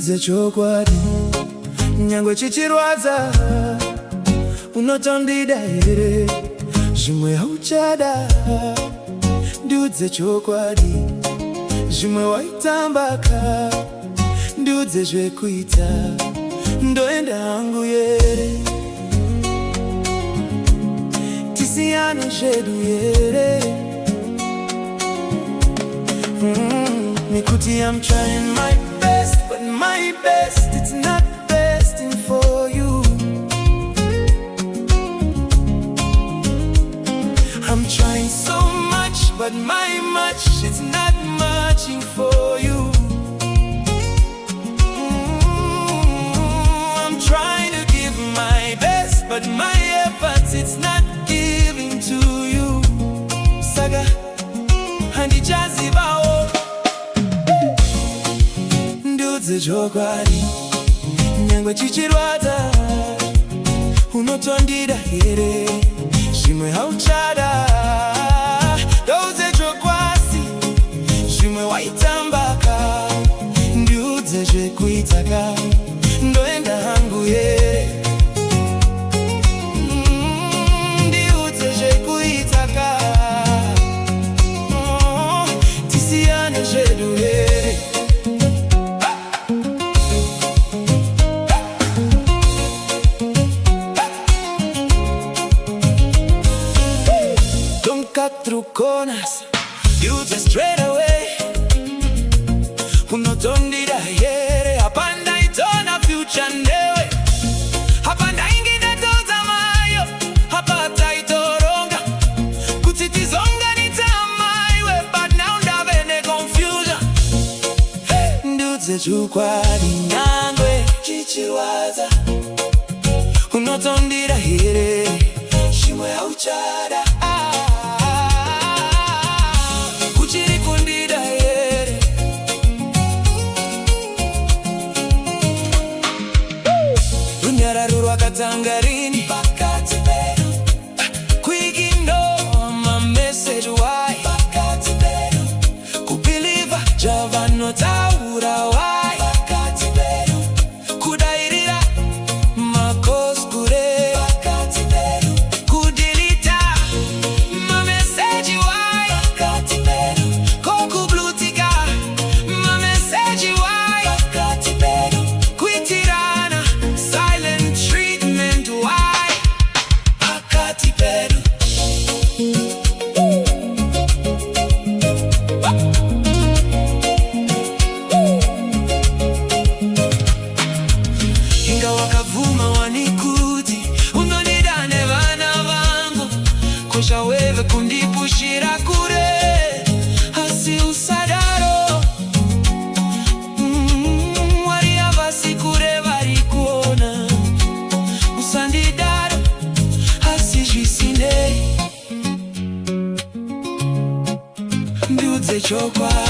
Ndiudze chokwadi, nyangwe chichirwadza, unotondida here, zvimwe hauchada. Ndiudze chokwadi, zvimwe waitambaka. Ndiudze zvekuita, ndoenda hangu here. Tisiyane zvedu here. Nikuti I'm trying my best, but my best, it's not best in for you. I'm trying so much, but my much, it's not muching for you. I'm trying to give my best, but my efforts, it's not giving to you. Saga, handi jazibao. Ndiudze chokwadi, nyangwe chichirwadza, unotondida here, zvimwe hauchada. Ndiudze chokwadi, zvimwe waitambaka. Ndiudze zvekuitaka, ndoenda hangu here. Ndiudze zvekuitaka, tisiyane zvedu here. Cut through corners, Ndiudze straight away. Unotondida here, hapa ndaitona future newe. Hapa ndaingida tozamayo, hapa taitoronga. Kuti tizonga nitamaiwe, but now ndavene confusion. Ndiudze chokwadi, nyangwe chichirwadza, unotondida here, zvimwe hauchada. Runyararo rwakatangarini pakati pedu, kuignore message why pakati pedu, kubelieve javanotaura why pakati pedu, kudairira makoskure pakati pedu, kudelita message why pakati pedu, kokublutika message why pakati pedu, kuitirana treatment why pakati pedu. Inga wakavuma wanikuti, unonidane vana vangu, kosha wewe kundipushira kure, hasi usadaro. Wari avasi kure vari kuona, usandidaro hasi jwisine. Ndiudze chokwadi.